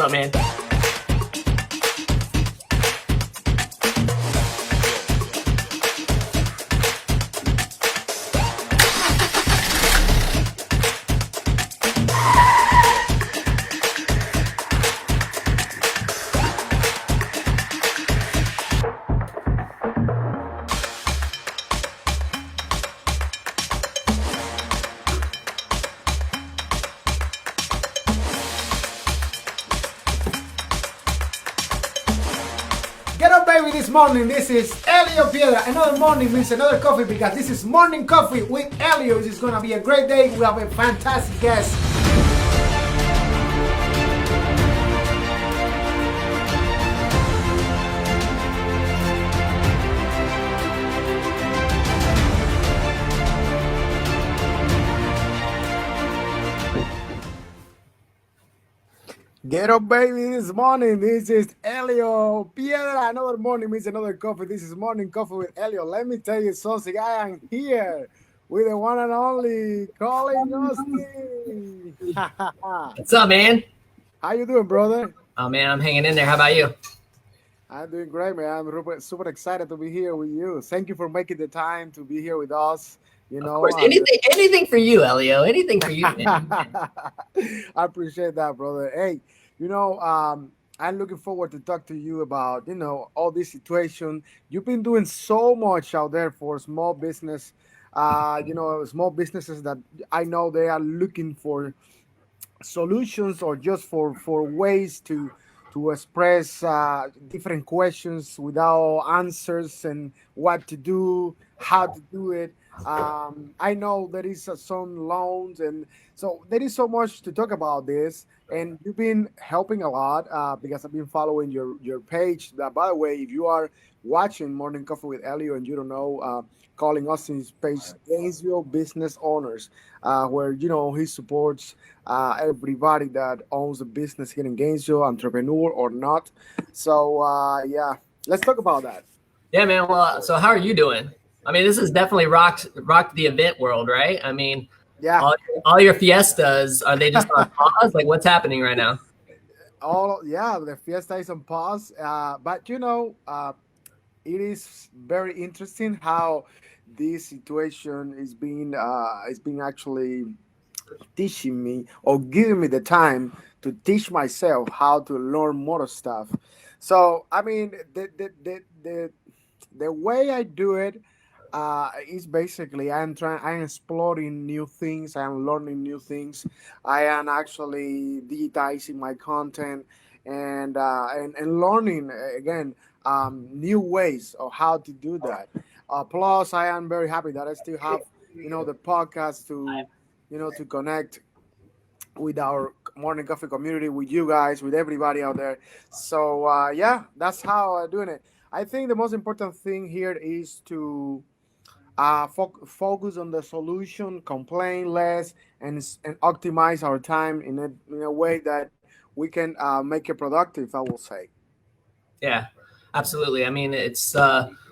up, man? Get up, baby, this morning. This is Elio Piedra. Another morning means another coffee because this is Morning Coffee with Elio. This is going to be a great day. We have a fantastic guest. Get up, baby, this morning. This is Elio Piedra. Another morning means another coffee. This is Morning Coffee with Elio. Let me tell you something. I am here with the one and only Collin. What's up, man? How you doing, brother? Oh, man, I'm hanging in there. How about you? I'm doing great, man. I'm super excited to be here with you. Thank you for making the time to be here with us. You know, of course, anything for you, Elio. Anything for you, man. I appreciate that, brother. Hey, you know, I'm looking forward to talk to you about, all this situation. You've been doing so much out there for small business, small businesses that I know they are looking for solutions or just for ways to express different questions without answers and what to do, how to do it. I know there is some loans, and so there is so much to talk about this. And you've been helping a lot because I've been following your page. By the way, if you are watching Morning Coffee with Elio and you don't know, calling us his page Gainesville Business Owners, where he supports everybody that owns a business here in Gainesville, entrepreneur or not. So yeah, let's talk about that. Yeah, man. Well, so how are you doing? I mean, this has definitely rocked the event world, right? I mean, Yeah. all your fiestas, are they just on pause? Like, what's happening right now? The fiesta is on pause, but it is very interesting how this situation is being actually teaching me or giving me the time to teach myself how to learn more stuff. So I mean, the way I do it is basically I'm exploring new things, I'm learning new things, I am actually digitizing my content and learning again new ways of how to do that. Plus I am very happy that I still have the podcast to connect with our morning coffee community, with you guys, with everybody out there. So yeah, that's how I'm doing it. I think the most important thing here is to focus on the solution, complain less, and optimize our time in a way that we can make it productive, I will say. Yeah, absolutely. I mean, it's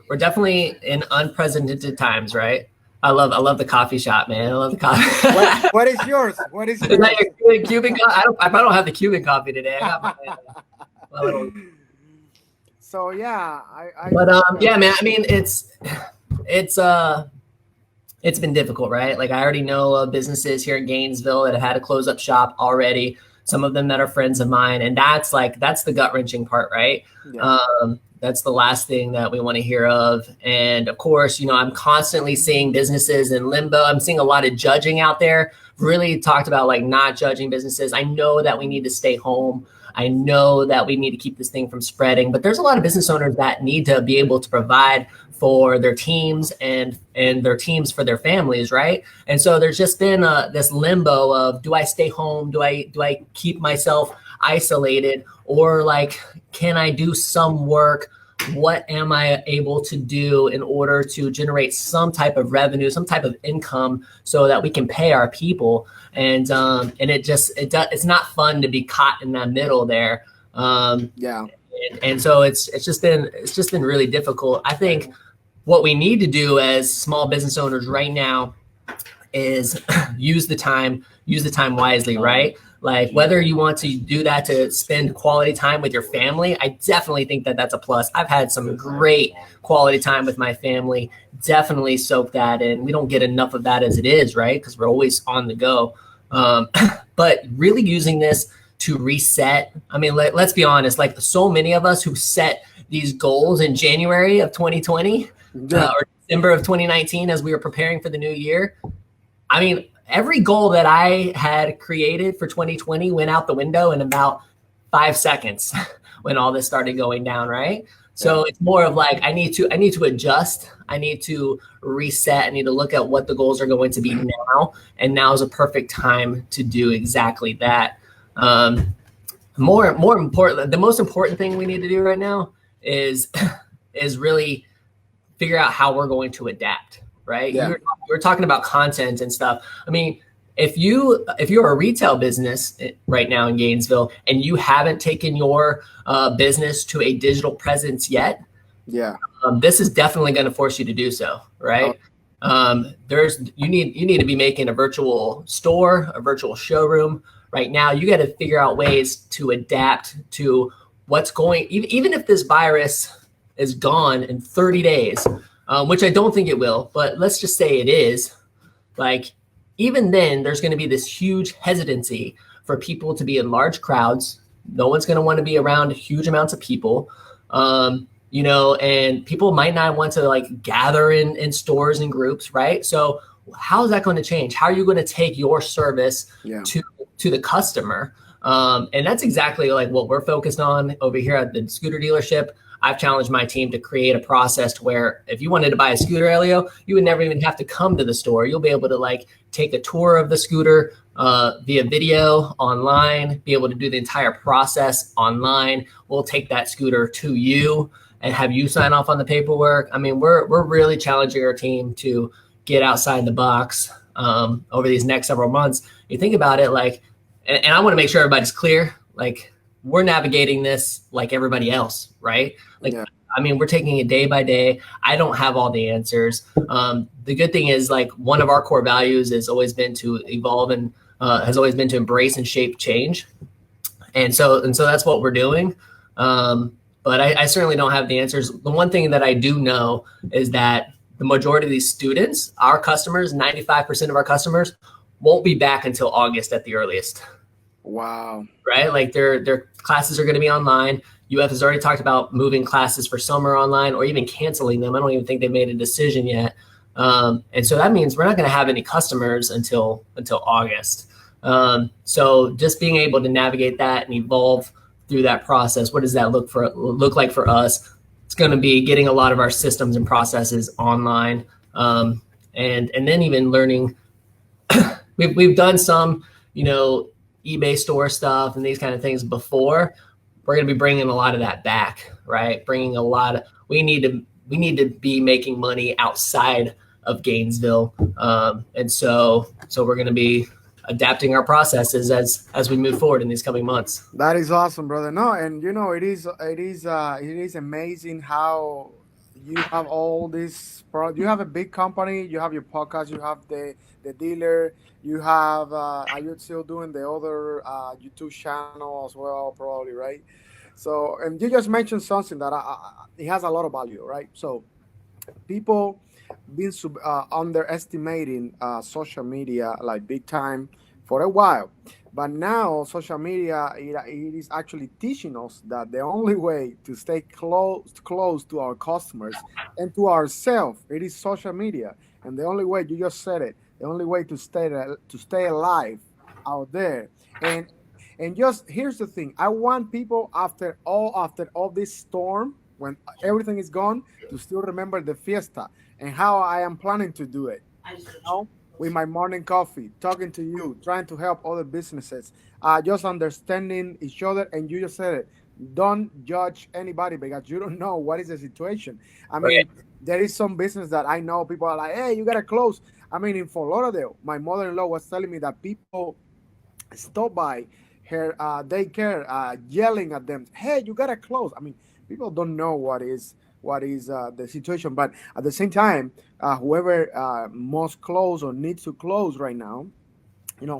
we're definitely in unprecedented times, right? I love the coffee shop, man. I love the coffee. What is yours? What is Is yours? that your Cuban coffee? I don't have the Cuban coffee today. I got my little. So yeah, But yeah, man. I mean, it's been difficult, right? Like I already know businesses here in Gainesville that have had to close up shop already. Some of them that are friends of mine, and that's the gut wrenching part, right? Yeah. That's the last thing that we want to hear of. And of course, I'm constantly seeing businesses in limbo. I'm seeing a lot of judging out there. Really talked about like not judging businesses. I know that we need to stay home. I know that we need to keep this thing from spreading, but there's a lot of business owners that need to be able to provide for their teams and their teams for their families, right? And so there's just been this limbo of, do I stay home? Do I keep myself isolated, or like, can I do some work? What am I able to do in order to generate some type of revenue, some type of income, so that we can pay our people? And it's not fun to be caught in that middle there. Yeah. And so it's just been really difficult. I think what we need to do as small business owners right now is use the time wisely, right? Like whether you want to do that to spend quality time with your family, I definitely think that that's a plus. I've had some great quality time with my family. Definitely soak that in. We don't get enough of that as it is, right? Because we're always on the go. Um, but really using this to reset. I mean, let's be honest, like so many of us who set these goals in January of 2020 or December of 2019 as we were preparing for the new year. I mean, every goal that I had created for 2020 went out the window in about 5 seconds when all this started going down, right? So it's more of like I need to adjust. I need to reset. I need to look at what the goals are going to be now, and now is a perfect time to do exactly that. More important, the most important thing we need to do right now is really figure out how we're going to adapt, right? Yeah. You were talking about content and stuff. I mean, if you're a retail business right now in Gainesville and you haven't taken your business to a digital presence yet, this is definitely going to force you to do so, right? You need to be making a virtual store, a virtual showroom. Right now, you got to figure out ways to adapt to what's going. Even if this virus is gone in 30 days, which I don't think it will, but let's just say it is. Like even then, there's going to be this huge hesitancy for people to be in large crowds. No one's going to want to be around huge amounts of people. And people might not want to like gather in stores and groups, right? So how is that going to change? How are you going to take your service to the customer? And that's exactly like what we're focused on over here at the scooter dealership. I've challenged my team to create a process to where if you wanted to buy a scooter, Elio, you would never even have to come to the store. You'll be able to like take a tour of the scooter via video online, be able to do the entire process online. We'll take that scooter to you and have you sign off on the paperwork. I mean, we're really challenging our team to get outside the box over these next several months. You think about it, like, and I want to make sure everybody's clear, like we're navigating this like everybody else, right? Like, I mean, we're taking it day by day. I don't have all the answers. The good thing is like one of our core values has always been to evolve and has always been to embrace and shape change. And so that's what we're doing. But I certainly don't have the answers. The one thing that I do know is that the majority of these students, our customers, 95% of our customers won't be back until August at the earliest. Wow. Right? Like their classes are going to be online. UF has already talked about moving classes for summer online or even canceling them. I don't even think they made a decision yet. And so that means we're not going to have any customers until August. So just being able to navigate that and evolve through that process, what does that look like for us? It's going to be getting a lot of our systems and processes online, and then even learning. We've done some, eBay store stuff and these kind of things before. We're going to be bringing a lot of that back, right? We need to be making money outside of Gainesville, and so we're going to be adapting our processes as we move forward in these coming months. That is awesome, brother. No, and it is amazing how you have all this. You have a big company. You have your podcast. You have the dealer. You have. Are you still doing the other YouTube channel as well? Probably, right? So, and you just mentioned something that it has a lot of value, right? So, people been underestimating social media like big time for a while, but now social media it is actually teaching us that the only way to stay close to our customers and to ourselves, it is social media. And the only way, you just said it, the only way to stay alive out there. And just here's the thing, I want people after all this storm, when everything is gone, to still remember the fiesta and how I am planning to do it. With my morning coffee, talking to you, trying to help other businesses, just understanding each other. And you just said it. Don't judge anybody because you don't know what is the situation. I mean, there is some business that I know people are like, hey, you gotta close. I mean, in Fort Lauderdale, my mother-in-law was telling me that people stop by her daycare, yelling at them, "Hey, you gotta close!" I mean, people don't know what is the situation. But at the same time, whoever must close or needs to close right now,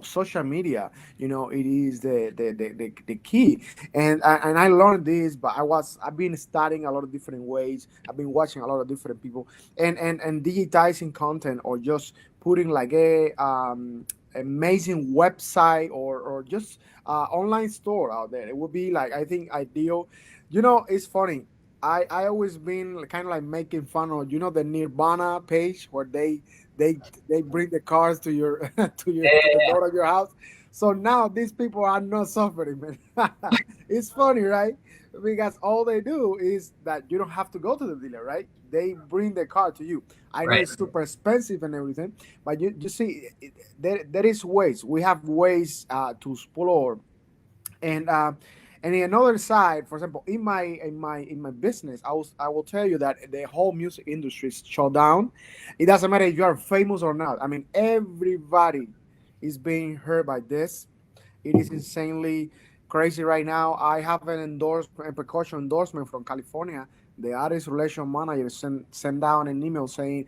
social media, it is the key. And I learned this, but I've been studying a lot of different ways. I've been watching a lot of different people, and digitizing content, or just putting like a amazing website, or just online store out there. It would be like, I think, ideal. It's funny. I always been kind of like making fun of, the Nirvana page, where they they bring the cars to your to the Yeah, door of your house. So now these people are not suffering, man. It's funny, right? Because all they do is that you don't have to go to the dealer, right? They bring the car to you. I know right. it's super expensive and everything, but you see, there is ways. We have ways to explore. And uh, and in another side, for example, in my business, I will tell you that the whole music industry is shut down. It doesn't matter if you are famous or not. I mean, everybody is being hurt by this. It is insanely crazy right now. I have an endorsement, a precaution endorsement from California. The artist relation manager sent down an email saying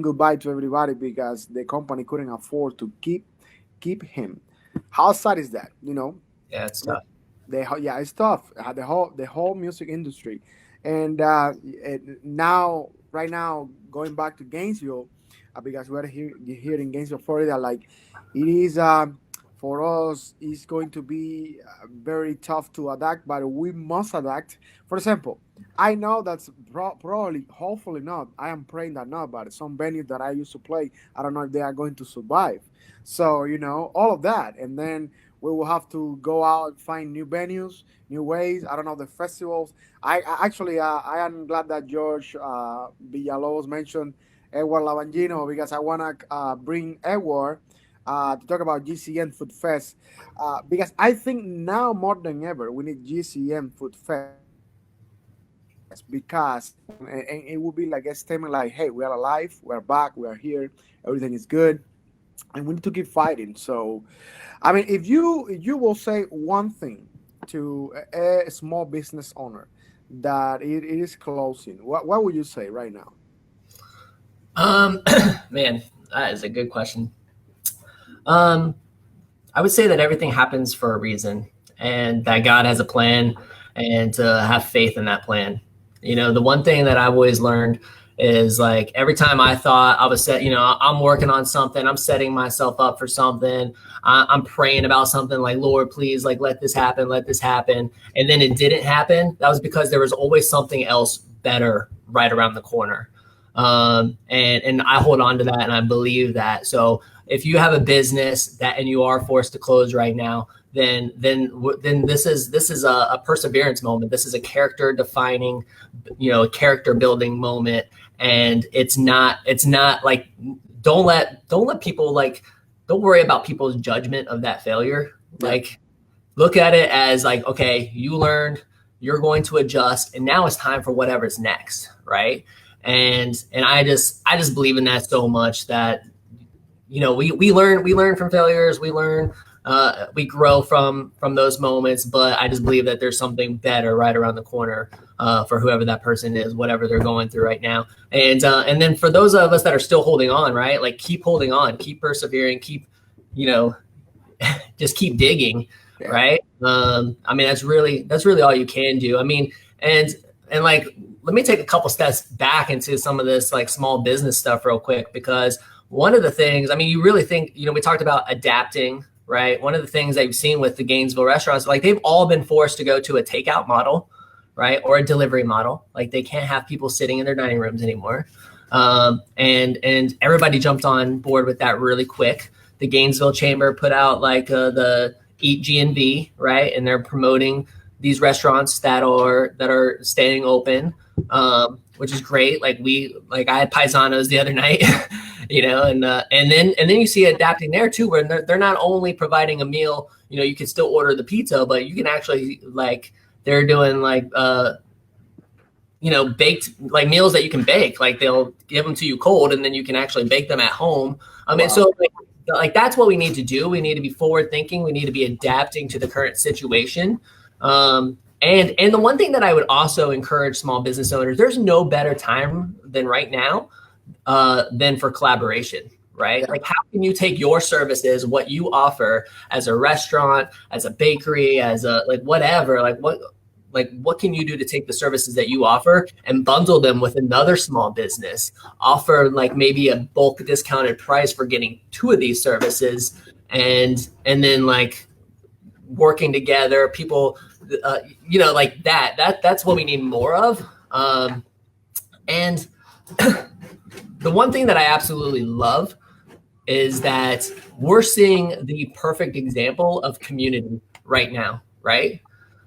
goodbye to everybody, because the company couldn't afford to keep him. How sad is that? Yeah, it's Like, tough. yeah, it's tough. The whole music industry, and now, right now, going back to Gainesville, because we're here in Gainesville, Florida. Like, it is, for us, it's going to be very tough to adapt, but we must adapt. For example, I know that's probably, hopefully not. I am praying that not, but some venues that I used to play, I don't know if they are going to survive. So, all of that, and then we will have to go out, find new venues, new ways. I don't know, the festivals. I actually, I am glad that George Villalobos mentioned Edward Lavangino, because I want to bring Edward to talk about GCN Food Fest, because I think now more than ever we need GCN Food Fest, because and it will be like a statement like, hey, we are alive, we are back, we are here, everything is good, and we need to keep fighting. So, I mean, if you will say one thing to a small business owner that it is closing, what would you say right now? Um, Man, that is a good question. Um, I would say that everything happens for a reason, and that God has a plan, and to have faith in that plan. The one thing that I've always learned is, like, every time I thought I was set, I'm working on something, I'm setting myself up for something, I'm praying about something, like, Lord, please, like, let this happen, let this happen. And then it didn't happen. That was because there was always something else better right around the corner. And I hold on to that, and I believe that. So if you have a business and you are forced to close right now, then this is a perseverance moment. This is a character defining, a character building moment. And it's not like, don't let people, like, don't worry about people's judgment of that failure. Yeah. Like, look at it as, like, okay, you learned, you're going to adjust, and now it's time for whatever's next, right? And I just believe in that so much, that we learn from failures, we grow from those moments. But I just believe that there's something better right around the corner, for whoever that person is, whatever they're going through right now. And then for those of us that are still holding on, right, like, keep holding on, keep persevering, keep, you know just keep digging, Yeah. right? I mean, that's really all you can do. I mean, and like, let me take a couple steps back into some of this, like, small business stuff real quick, because one of the things, I mean, you really think, we talked about adapting, right? One of the things that you've seen with the Gainesville restaurants, like, they've all been forced to go to a takeout model, right? Or a delivery model. Like, they can't have people sitting in their dining rooms anymore. And everybody jumped on board with that really quick. The Gainesville Chamber put out, like, the Eat G&B, right? And they're promoting these restaurants that are staying open, which is great. Like I had paisanos the other night, and then you see adapting there too, where they're not only providing a meal. You can still order the pizza, but you can actually, like, they're doing, like, baked, like, meals that you can bake. Like, they'll give them to you cold, and then you can actually bake them at home. I mean, Wow. so, like, that's what we need to do. We need to be forward thinking. We need to be adapting to the current situation. And the one thing that I would also encourage small business owners, there's no better time than right now than for collaboration, right? Yeah. Like, how can you take your services, what you offer as a restaurant, as a bakery, as a like whatever, like what can you do to take the services that you offer and bundle them with another small business, offer like maybe a bulk discounted price for getting two of these services, and then like working together, people, like that's what we need more of. And the one thing that I absolutely love is that we're seeing the perfect example of community right now, right?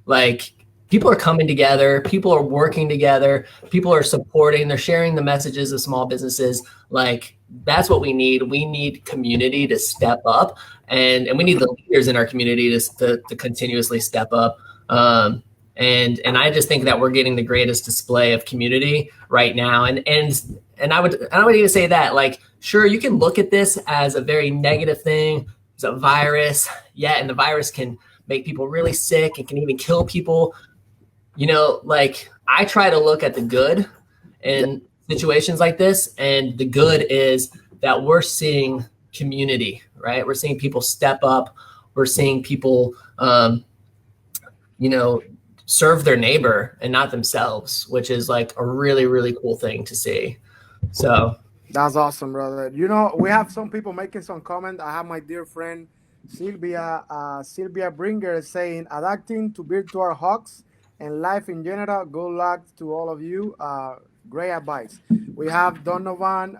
Like, people are coming together, people are working together, people are supporting, they're sharing the messages of small businesses. Like, that's what we need. We need community to step up, and we need the leaders in our community to continuously step up. And I just think that we're getting the greatest display of community right now. And I would even say that, like, sure, you can look at this as a very negative thing. It's a virus, yeah, and the virus can make people really sick. It can even kill people. Like, I try to look at the good Yeah. in situations like this, and the good is that we're seeing community, right? We're seeing people step up. We're seeing people, you know, serve their neighbor and not themselves, which is like a really, really cool thing to see. So, That's awesome, brother. You know, we have some people making some comment. I have my dear friend Sylvia Bringer saying, adapting to virtual hugs and life in general. Good luck to all of you. Great advice. We have Donovan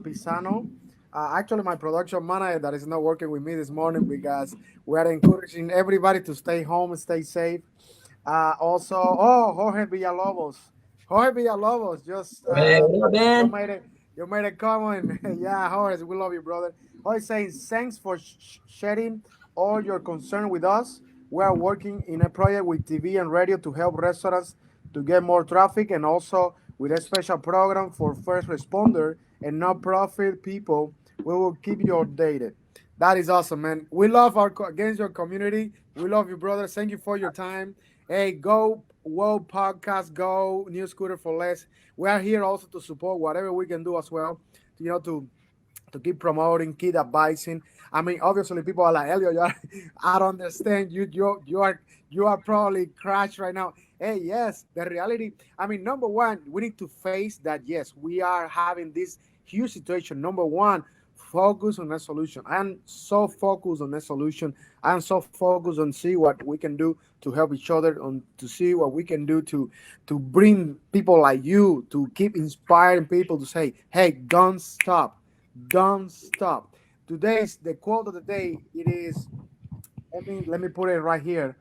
Pisano. Actually, my production manager that is not working with me this morning because we are encouraging everybody to stay home, stay safe. Also, Jorge Villalobos. Jorge Villalobos, just hey, what up, you man? made it. You made a comment. Yeah, Jorge, we love you, brother. Jorge saying thanks for sharing all your concern with us. We are working in a project with TV and radio to help restaurants to get more traffic, and also with a special program for first responder and non-profit people. We will keep you updated. That is awesome, man. We love our against your community. We love you, brother. Thank you for your time. Hey, go Whoa Podcast, go New Scooter for Less. We are here also to support whatever we can do as well. To keep promoting, keep advising. I mean, obviously, people are like, Elio, I don't understand. You are probably crashed right now. Hey, yes, the reality. I mean, number one, we need to face that. Yes, we are having this huge situation. Number one, focus on a solution. I'm so focused on a solution. I'm so focused on see what we can do to help each other, on to see what we can do to bring people like you to keep inspiring people to say, hey, don't stop. Don't stop. Today's the quote of the day. It is. Let me put it right here.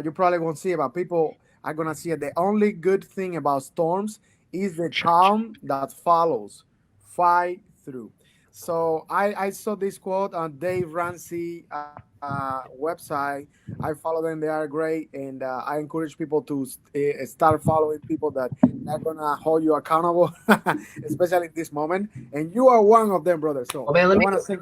You probably won't see it, but people are gonna see it. The only good thing about storms is the calm that follows. Fight through. So I saw this quote on Dave Ramsey website. I follow them; they are great, and I encourage people to start following people that are gonna hold you accountable, especially in this moment. And you are one of them, brother. So Well, man, I let me want to say,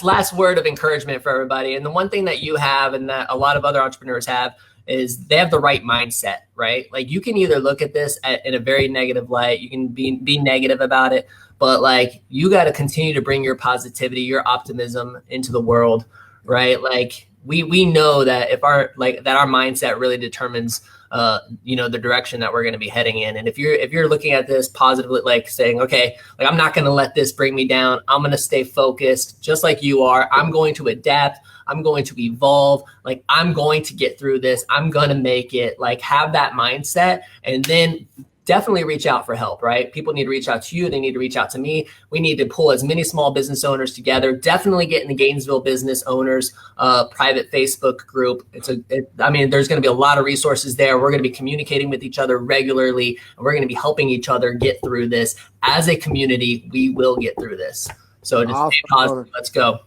last word of encouragement for everybody. And the one thing that you have, and that a lot of other entrepreneurs have, is they have the right mindset, right? Like, you can either look at this in a very negative light, you can be negative about it, but like, you got to continue to bring your positivity, your optimism into the world, right? Like, we know that if our mindset really determines the direction that we're going to be heading in. And if you're looking at this positively, like saying, okay, like, I'm not going to let this bring me down, I'm going to stay focused just like you are, I'm going to adapt, I'm going to evolve, like, I'm going to get through this, I'm going to make it, like, have that mindset. And then definitely reach out for help, right? People need to reach out to you. They need to reach out to me. We need to pull as many small business owners together. Definitely get in the Gainesville Business Owners private Facebook group. There's going to be a lot of resources there. We're going to be communicating with each other regularly, and we're going to be helping each other get through this. As a community, we will get through this. So just stay awesome, positive. brother. Let's go.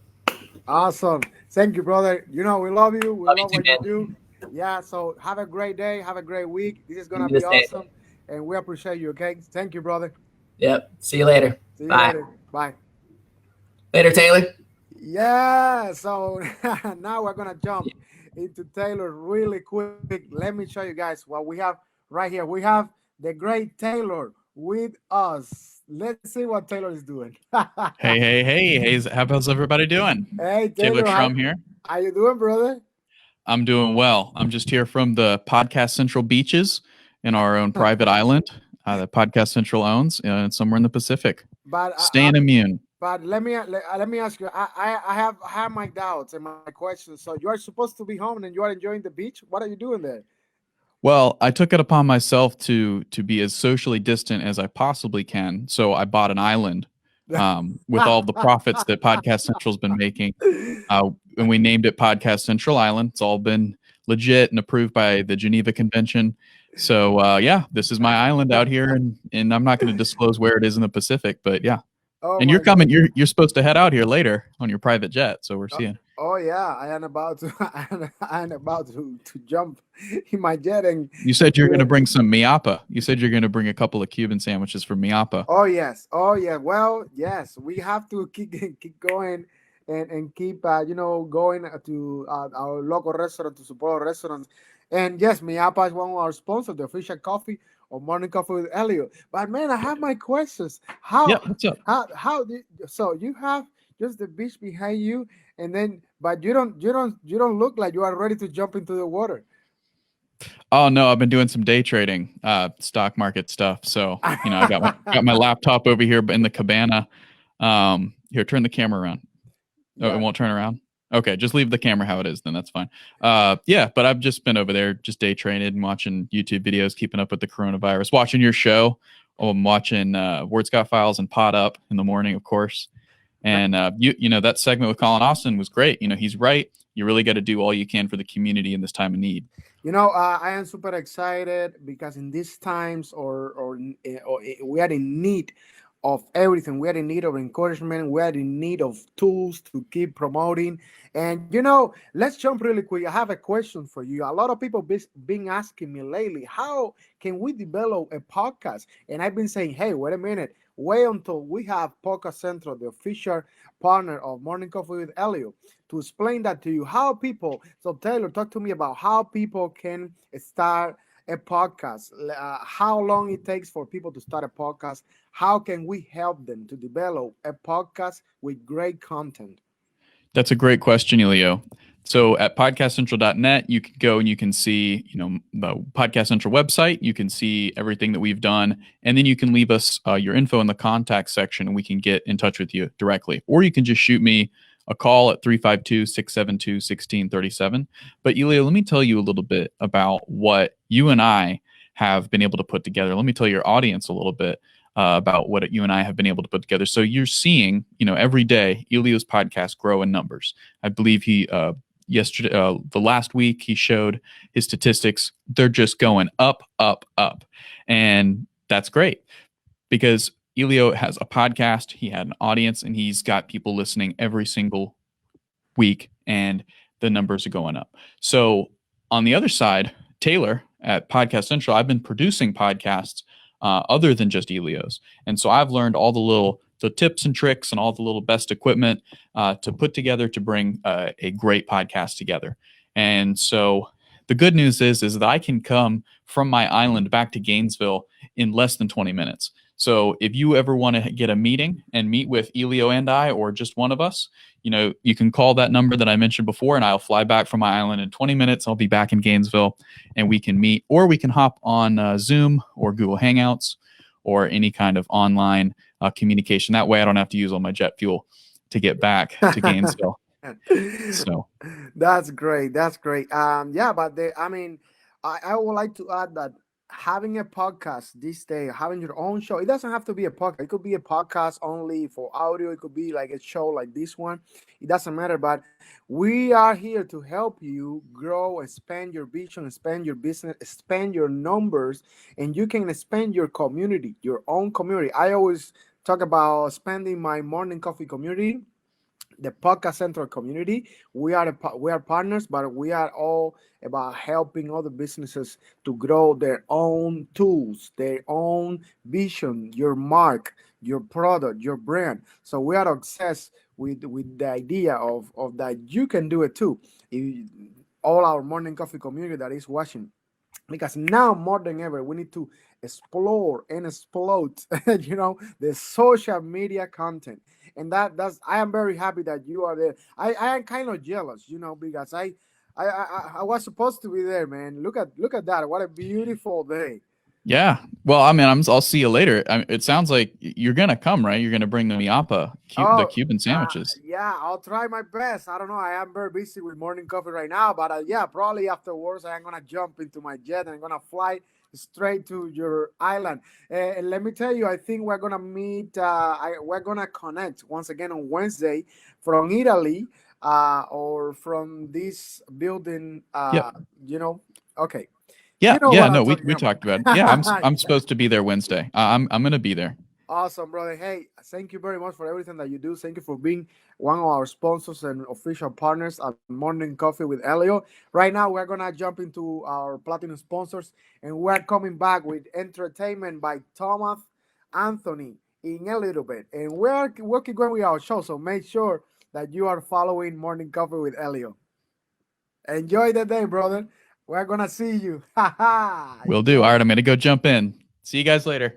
Awesome. Thank you, brother. You know, we love you. We Love you love too, what you man. do. Yeah, so have a great day. Have a great week. This is going You to do the be same. awesome. And we appreciate you, okay? Thank you, brother. Yep. See you later. See you Bye. later. Bye. Later, Taylor. Yeah, so now we're gonna jump into Taylor really quick. Let me show you guys what we have right here. We have the great Taylor with us. Let's see what Taylor is doing. Hey, how's everybody doing? Hey Taylor Taylor, Shrum here. how you doing, brother? I'm doing well. I'm just here from the Podcast Central beaches in our own private island that Podcast Central owns, somewhere in the Pacific. but Staying immune. but let me ask you. I have my doubts and my questions. So you are supposed to be home and you are enjoying the beach. What are you doing there? Well, I took it upon myself to be as socially distant as I possibly can, so I bought an island with all the profits that Podcast Central's been making, and we named it Podcast Central Island. It's all been legit and approved by the Geneva Convention. So yeah, this is my island out here, and I'm not going to disclose where it is in the Pacific, but yeah. Oh And you're my God. coming. You're supposed to head out here later on your private jet, so we're seeing. Oh yeah, I am about to. I am about to jump in my jet and. You said you're going to bring some miapa. You said you're going to bring a couple of Cuban sandwiches from miapa. Oh yes, oh yeah. Well, yes, we have to keep going and keep going to our local restaurant to support our restaurants. And yes, Miapa is one of our sponsors, the official coffee or morning coffee with Elliot. But man, I have my questions. Yeah, what's up? How did so you have just the beach behind you, and then but you don't look like you are ready to jump into the water. Oh no, I've been doing some day trading, stock market stuff. So I got my laptop over here in the cabana. Here, turn the camera around. Oh, it Yeah. won't turn around. Okay, just leave the camera how it is. Then that's fine. Yeah, but I've just been over there, just day trading and watching YouTube videos, keeping up with the coronavirus, watching your show. I'm watching Word Scott Files and Pod Up in the morning, of course. And that segment with Collin Austin was great. He's right. You really got to do all you can for the community in this time of need. I am super excited because in these times, we are in need of everything. We are in need of encouragement. We are in need of tools to keep promoting. And let's jump really quick. I have a question for you. A lot of people been asking me lately, how can we develop a podcast? And I've been saying, hey, wait a minute. Wait until we have Podcast Central, the official partner of Morning Coffee with Elio, to explain that to you. How people, so Taylor, talk to me about how people can start a podcast, how long it takes for people to start a podcast, how can we help them to develop a podcast with great content? That's a great question, Elio. So at podcastcentral.net, you can go and you can see, the Podcast Central website. You can see everything that we've done, and then you can leave us your info in the contact section, and we can get in touch with you directly. Or you can just shoot me a call at 352-672-1637. But Elio, let me tell you a little bit about what you and I have been able to put together. Let me tell your audience a little bit about what you and I have been able to put together. So you're seeing, every day, Elio's podcast grow in numbers. I believe he yesterday, the last week, he showed his statistics. They're just going up, up, up, and that's great because Elio has a podcast. He had an audience, and he's got people listening every single week, and the numbers are going up. So on the other side, Taylor at Podcast Central, I've been producing podcasts other than just Elio's. And so I've learned all the tips and tricks and all the little best equipment to put together to bring a great podcast together. And so the good news is that I can come from my island back to Gainesville in less than 20 minutes. So if you ever want to get a meeting and meet with Elio and I, or just one of us, you can call that number that I mentioned before, and I'll fly back from my island in 20 minutes. I'll be back in Gainesville, and we can meet, or we can hop on Zoom or Google Hangouts or any kind of online communication. That way I don't have to use all my jet fuel to get back to Gainesville. So That's great. That's great. Yeah, but I would like to add that having a podcast this day, having your own show, it doesn't have to be a podcast. It could be a podcast only for audio. It could be like a show like this one. It doesn't matter. But we are here to help you grow, expand your vision, expand your business, expand your numbers, and you can expand your community, your own community. I always talk about expanding my morning coffee community, the podcast central community. We are partners, but we are all about helping other businesses to grow their own tools, their own vision, your mark, your product, your brand. So we are obsessed with the idea of that you can do it too. If, all our morning coffee community that is watching, because now more than ever we need to explore and explode the social media content. And that's I am very happy that you are there. I am kind of jealous, because I was supposed to be there, man. Look at that, what a beautiful day. Yeah. Well, I mean, I'll see you later. It sounds like you're gonna come, right? You're gonna bring the miapa, the Oh, Cuban sandwiches. yeah, I'll try my best. I don't know. I am very busy with morning coffee right now, but yeah, probably afterwards I'm gonna jump into my jet and I'm gonna fly straight to your island. And let me tell you, I think we're gonna meet. We're gonna connect once again on Wednesday from Italy, or from this building. Yep. Okay, Yeah. you know Yeah. what I'm No, we talking we about. talked about it. Yeah. I'm supposed to be there Wednesday. I'm gonna be there. Awesome, brother. Hey, thank you very much for everything that you do. Thank you for being one of our sponsors and official partners at Morning Coffee with Elio. Right now, we're going to jump into our platinum sponsors, and we're coming back with entertainment by Thomas Anthony in a little bit. And we'll keep going with our show, so make sure that you are following Morning Coffee with Elio. Enjoy the day, brother. We're going to see you. Ha ha. Will do. All Enjoy. right. I'm gonna go jump in. See you guys later.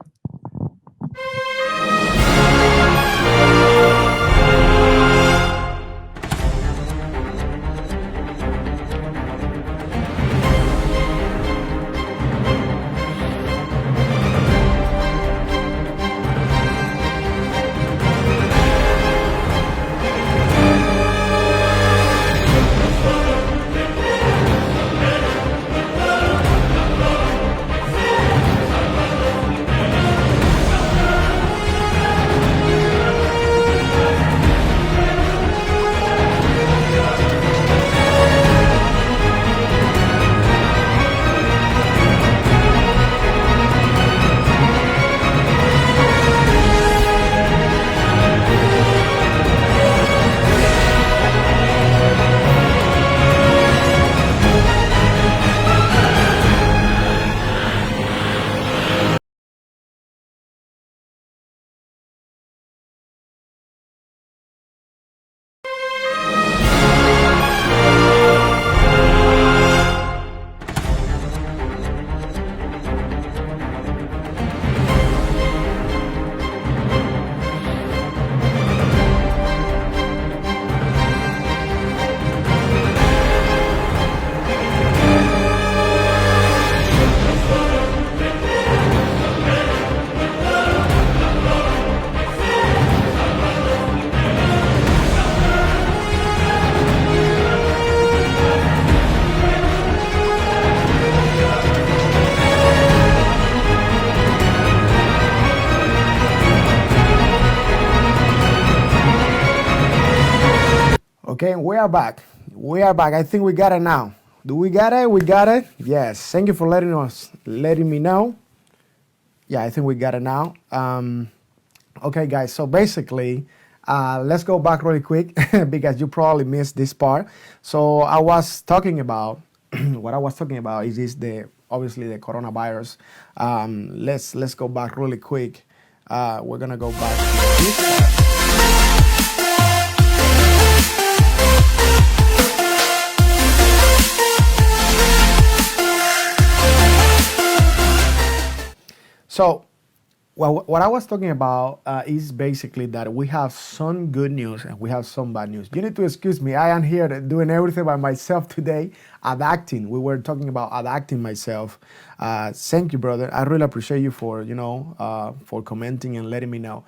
Okay, we are back. We are back. I think we got it now. Do we got it? We got it. Yes. Thank you for letting me know. Yeah, I think we got it now. Okay, guys. So basically, let's go back really quick because you probably missed this part. So I was talking about what I was talking about is this the obviously the coronavirus. Let's go back really quick. We're gonna go back to this part. So, well, what I was talking about is basically that we have some good news and we have some bad news. You need to excuse me. I am here doing everything by myself today, adapting. We were talking about adapting myself. Thank you, brother. I really appreciate you for for commenting and letting me know.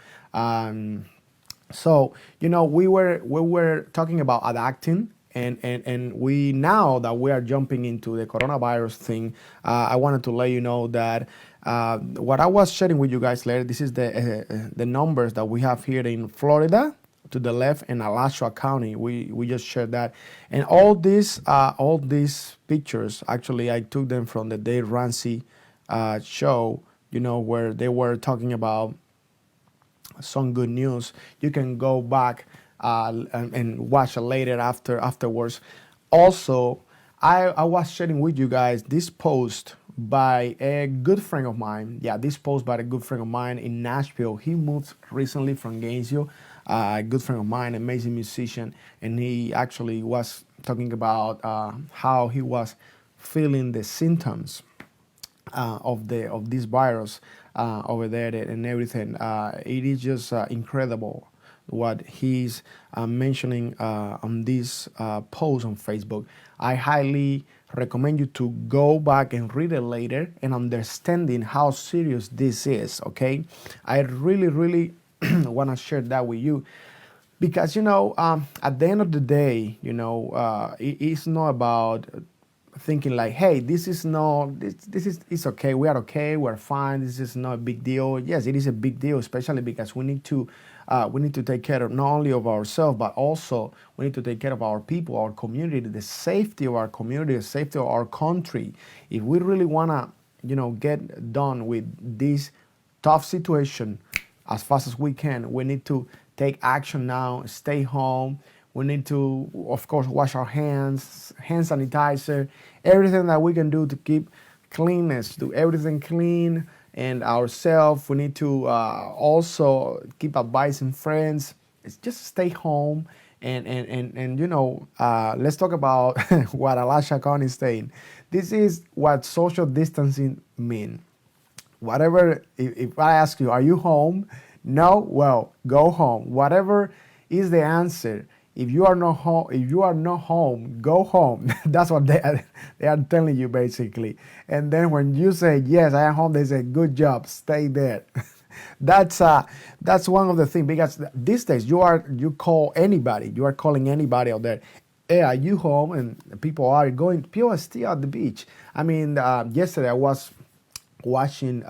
So we were talking about adapting. And we now that we are jumping into the coronavirus thing, I wanted to let you know that what I was sharing with you guys later. This is the numbers that we have here in Florida to the left and Alachua County. We just shared that, and all these pictures actually I took them from the Dave Ramsey show. Where they were talking about some good news. You can go back and watch it later afterwards. Also, I was sharing with you guys this post by a good friend of mine. Yeah, this post by a good friend of mine in Nashville. He moved recently from Gainesville. a good friend of mine, amazing musician, and he actually was talking about how he was feeling the symptoms of this virus over there and everything. It is just incredible what he's mentioning on this post on Facebook. I highly recommend you to go back and read it later and understanding how serious this is. Okay, I really want to share that with you because at the end of the day, it's not about thinking like, hey, this is no this is it's okay, we are okay, we're fine, this is not a big deal. Yes, it is a big deal, especially because we need to take care of not only of ourselves, but also we need to take care of our people, our community, the safety of our community, the safety of our country. If we really want to get done with this tough situation as fast as we can, we need to take action now, stay home. We need to, of course, wash our hands, hand sanitizer, everything that we can do to keep cleanness, do everything clean and ourselves. We need to also keep advising friends. It's just stay home and let's talk about what Alasha Khan is saying. This is what social distancing means. Whatever, if I ask you, are you home? No? Well, go home. Whatever is the answer. If you are not home, go home. That's what they are telling you basically. And then when you say yes, I am home, they say good job, stay there. that's one of the things, because these days you call anybody, you are calling anybody out there. Hey, are you home? And people are still at the beach. I mean, yesterday I was watching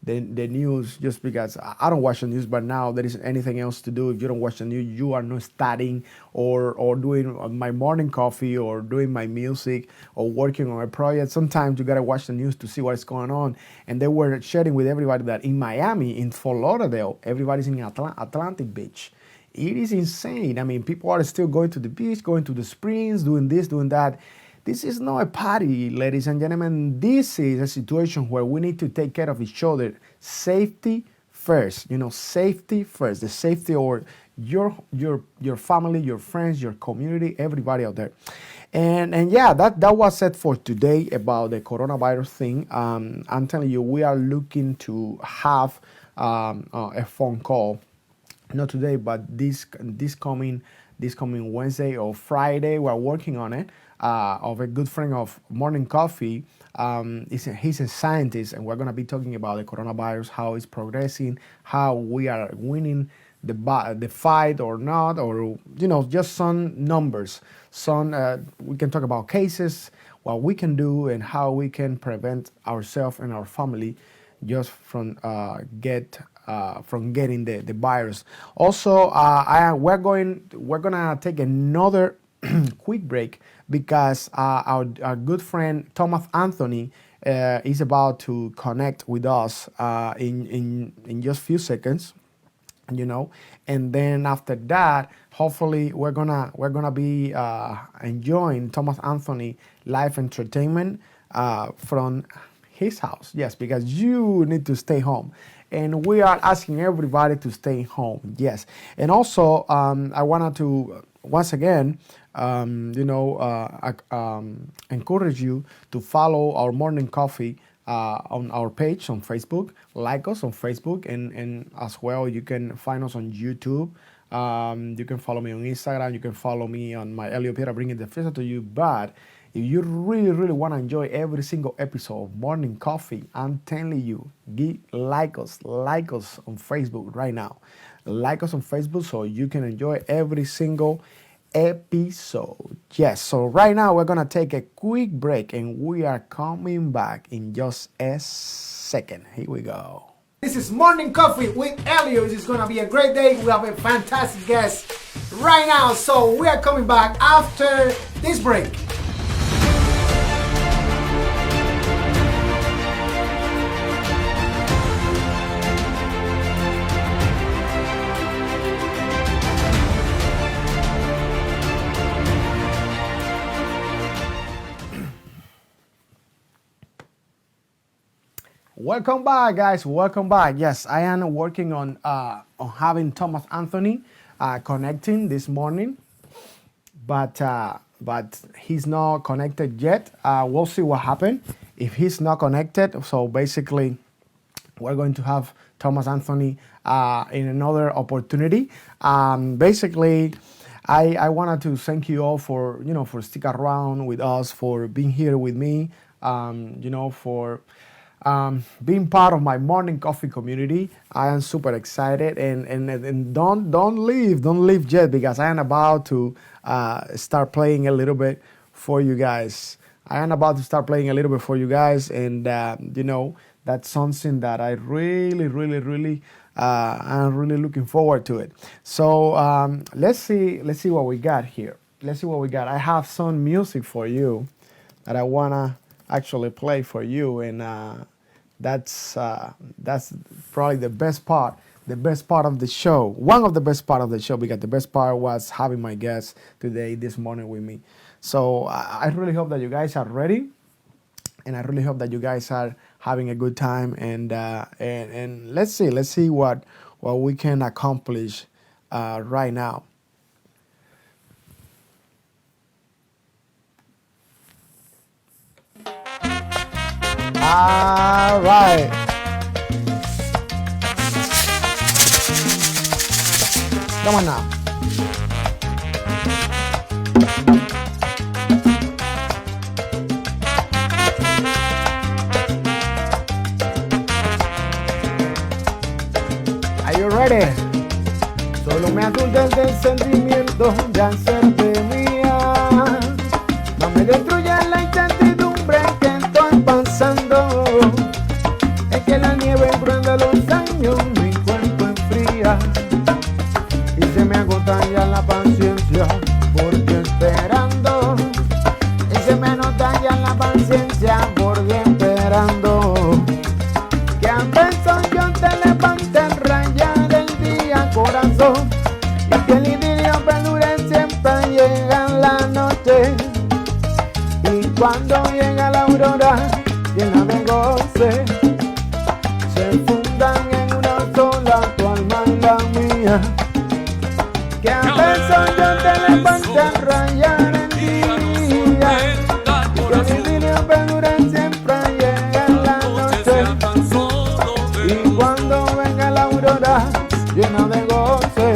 the news, just because I don't watch the news, but now there isn't anything else to do. If you don't watch the news, you are not studying or doing my morning coffee or doing my music or working on a project. Sometimes you gotta watch the news to see what's going on. And they were sharing with everybody that in Miami, in Fort Lauderdale, everybody's in Atlantic Beach. It is insane. I mean, people are still going to the beach, going to the springs, doing this, doing that. This is not a party, ladies and gentlemen. This is a situation where we need to take care of each other. Safety first, safety first. The safety of your family, your friends, your community, everybody out there. And yeah, that was it for today about the coronavirus thing. I'm telling you, we are looking to have a phone call, not today, but this coming Wednesday or Friday. We're working on it. Of a good friend of Morning Coffee. He's a scientist, and we're going to be talking about the coronavirus, how it's progressing, how we are winning the fight or not, or just some numbers. We can talk about cases, what we can do, and how we can prevent ourselves and our family just from getting the virus. Also, we're gonna take another quick break because our good friend Thomas Anthony is about to connect with us in just few seconds, and then after that, hopefully we're gonna be enjoying Thomas Anthony live entertainment from his house. Yes, because you need to stay home. And we are asking everybody to stay home. Yes. And also, I wanted to once again, encourage you to follow our Morning Coffee on our page on Facebook. Like us on Facebook, and as well, you can find us on YouTube. You can follow me on Instagram. You can follow me on my Elio Piera, bringing the future to you. But if you really want to enjoy every single episode of Morning Coffee, I'm telling you, like us on Facebook right now. Like us on Facebook so you can enjoy every single episode. Yes, so right now we're going to take a quick break and we are coming back in just a second. Here we go. This is Morning Coffee with Elio. This is going to be a great day. We have a fantastic guest right now. So we are coming back after this break. Welcome back, guys. Welcome back. Yes, I am working on having Thomas Anthony connecting this morning, but he's not connected yet. We'll see what happened if he's not connected. So basically, we're going to have Thomas Anthony in another opportunity. Basically, I wanted to thank you all for for stick around with us, for being here with me, for being part of my morning coffee community. I am super excited, and don't leave yet, because I am about to start playing a little bit for you guys. I am about to start playing a little bit for you guys, and that's something that I really, really, really, I'm really looking forward to it. So let's see what we got here. Let's see what we got. I have some music for you that I wanna actually play for you, and that's probably the best part of the show, one of the best part of the show, because the best part was having my guest today this morning with me. So I really hope that you guys are ready, and I really hope that you guys are having a good time, and let's see what we can accomplish right now. All right, come on now. Are you ready? Solo me aturdes el sentimiento de hacerte mía. No me destruya la incertidumbre que estoy pasando. Es que la nieve prende los años, mi cuerpo enfría. Y se me agota ya la paciencia porque esperando. Y se me anota ya la paciencia porque esperando. Que a veces yo te levante a rayar el día, corazón. Y que el idilio perdure siempre llega la noche. Y cuando llega la aurora llena de goce, se fundan en una sola tu alma y la mía. Que a veces yo te levante a rayar el día, y que el idilio perdure siempre llega la noche. Y cuando venga la aurora llena de goce,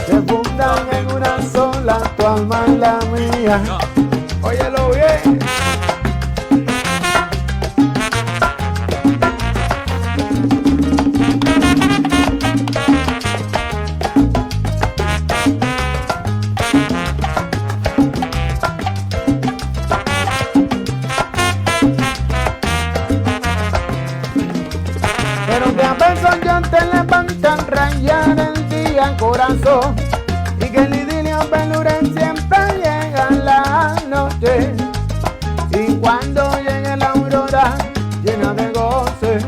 se fundan en una sola tu alma y la mía. Óyelo bien. Pero que a veces yo te levantan rayar el día, corazón, y que el idilio perdure siempre llega la noche. Y cuando llegue la aurora llena de goce,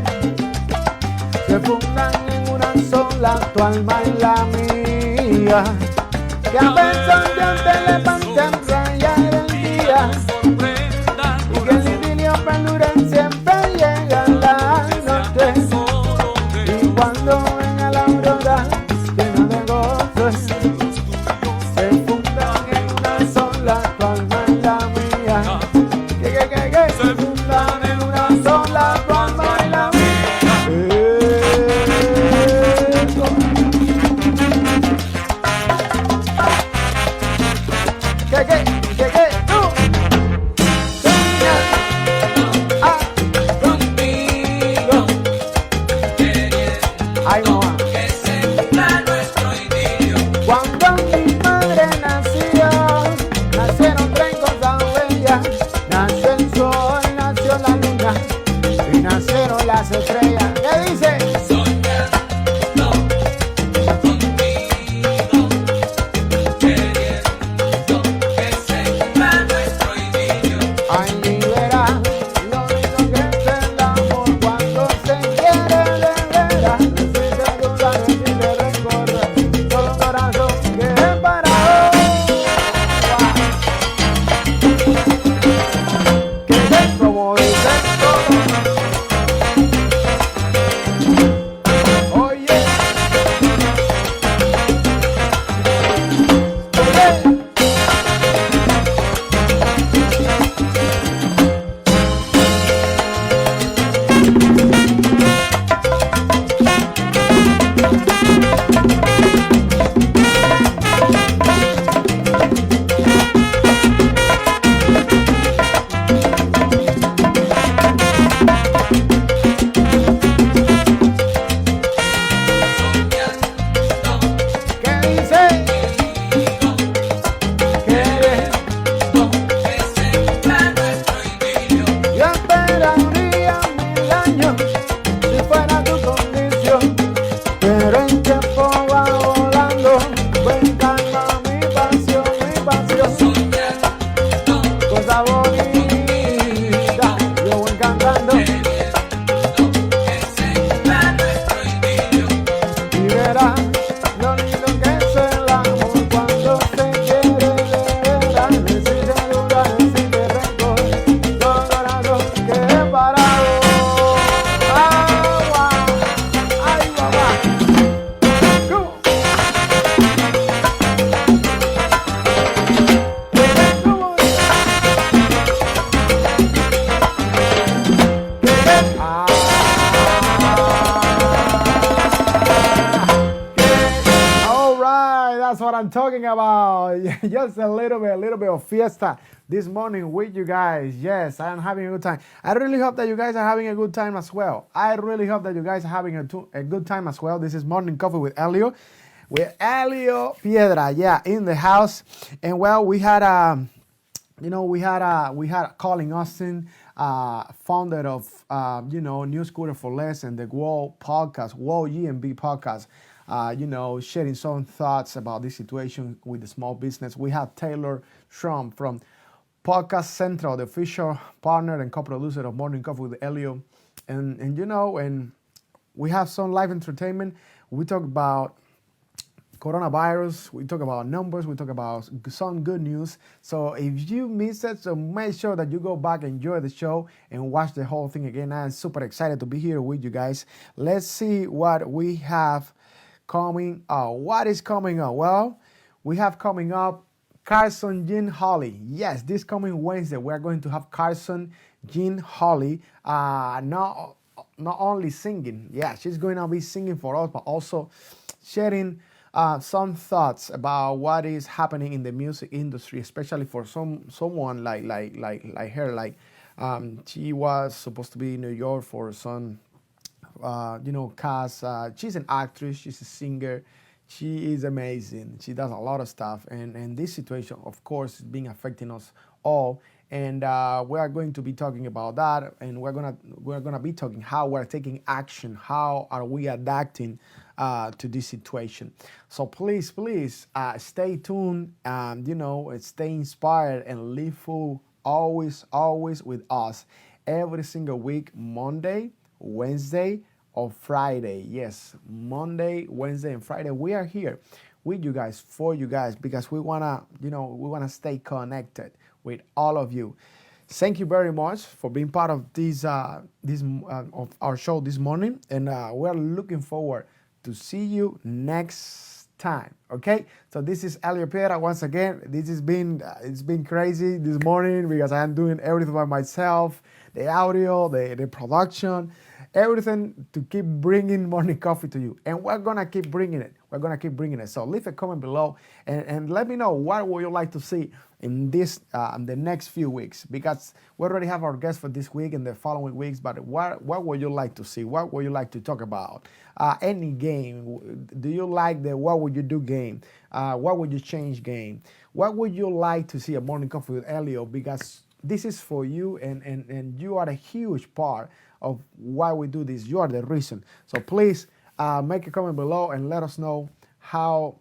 se fundan en una sola tu alma y la mía. Que a veces yo te levantan rayar el día, y que el idilio perdure siempre llega la noche. Y cuando venga la aurora llena de goce, se fundan en una sola tu alma y la mía. Que se fundan en una sola tu alma y la mía. Eso. I'm talking about just a little bit of fiesta this morning with you guys. Yes, I'm having a good time. I really hope that you guys are having a good time as well. I really hope that you guys are having a good time as well. This is Morning Coffee with Elio. With Elio Piedra, yeah, in the house. And well, we had Collin Austin, founder of New Scooter for Less and the World Podcast, World GMB Podcast. Sharing some thoughts about this situation with the small business. We have Taylor Shrum from Podcast Central, the official partner and co-producer of Morning Coffee with Elio, and we have some live entertainment. We talk about coronavirus, we talk about numbers, we talk about some good news. So if you missed it, so make sure that you go back, enjoy the show, and watch the whole thing again. I'm super excited to be here with you guys. Let's see what we have coming up. What is coming up? Well, we have coming up Carson Jean Holly. Yes, this coming Wednesday, we're going to have Carson Jean Holly, not only singing. Yeah, she's going to be singing for us, but also sharing some thoughts about what is happening in the music industry, especially for someone like her. She was supposed to be in New York for some, cast. She's an actress. She's a singer. She is amazing. She does a lot of stuff, and this situation, of course, is being affecting us all. And we are going to be talking about that, and we're gonna be talking how we're taking action, how are we adapting to this situation. So please, stay tuned. Stay inspired and live full. Always with us every single week, Monday, Wednesday, or Friday. Yes, Monday, Wednesday, and Friday. We are here with you guys, for you guys, because we wanna stay connected with all of you. Thank you very much for being part of this of our show this morning, and we're looking forward to see you next time. Okay, so this is Elio Piedra once again. This has been it's been crazy this morning because I'm doing everything by myself, the audio, the production, everything to keep bringing morning coffee to you, and we're gonna keep bringing it. So leave a comment below and let me know what would you like to see in this the next few weeks, because we already have our guests for this week and the following weeks. But what would you like to see? What would you like to talk about? Any game? Do you like the what would you do game? What would you change game? What would you like to see a morning coffee with Elio? Because this is for you, and you are a huge part of why we do this. You are the reason. So please make a comment below and let us know how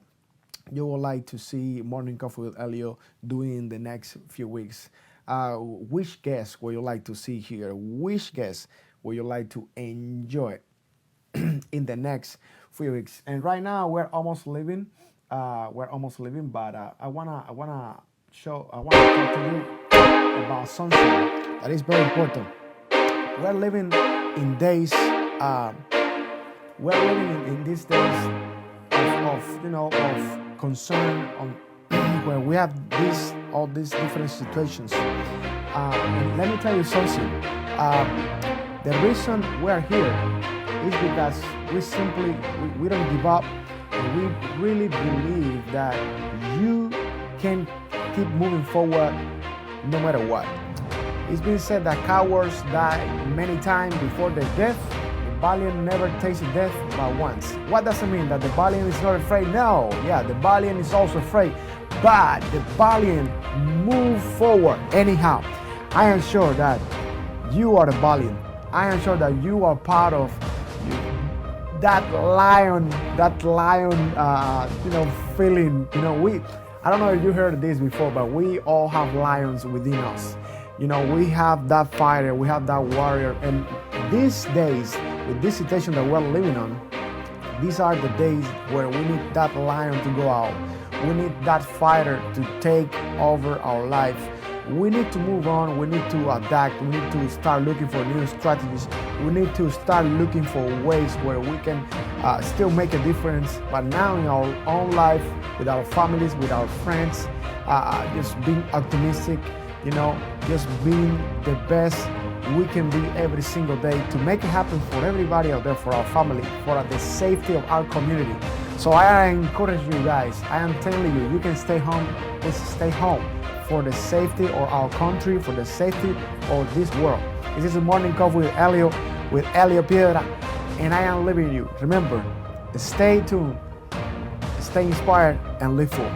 you would like to see Morning Coffee with Elio doing in the next few weeks. Which guest would you like to see here? Which guest would you like to enjoy in the next few weeks? And right now we're almost leaving. But I wanna talk to you about something that is very important. We're living in days. We're living in these days of concern on where we have all these different situations. And let me tell you something. The reason we're here is because we don't give up, and we really believe that you can keep moving forward no matter what. It's been said that cowards die many times before their death. The valiant never tasted death but once. What does it mean? That the valiant is not afraid? No. Yeah, the valiant is also afraid, but the valiant move forward anyhow. I am sure that you are the valiant. I am sure that you are part of that lion feeling. I don't know if you heard this before, but we all have lions within us. We have that fighter, we have that warrior, and these days, with this situation that we're living on, these are the days where we need that lion to go out. We need that fighter to take over our life. We need to move on, we need to adapt, we need to start looking for new strategies. We need to start looking for ways where we can still make a difference, but now in our own life, with our families, with our friends, just being optimistic, just being the best we can be every single day to make it happen for everybody out there, for our family, for the safety of our community. So I encourage you guys, I am telling you, you can stay home, just stay home for the safety of our country, for the safety of this world. This is a Morning Coffee with Elio Piedra, and I am leaving you. Remember, stay tuned, stay inspired, and live full.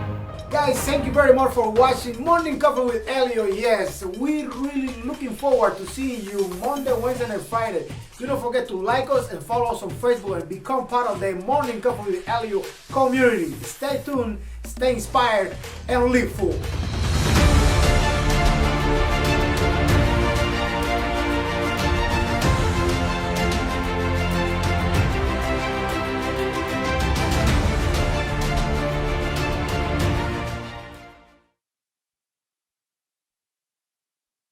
Guys, thank you very much for watching Morning Coffee with Elio. Yes, we're really looking forward to seeing you Monday, Wednesday, and Friday. Do not forget to like us and follow us on Facebook and become part of the Morning Coffee with Elio community. Stay tuned, stay inspired, and live full.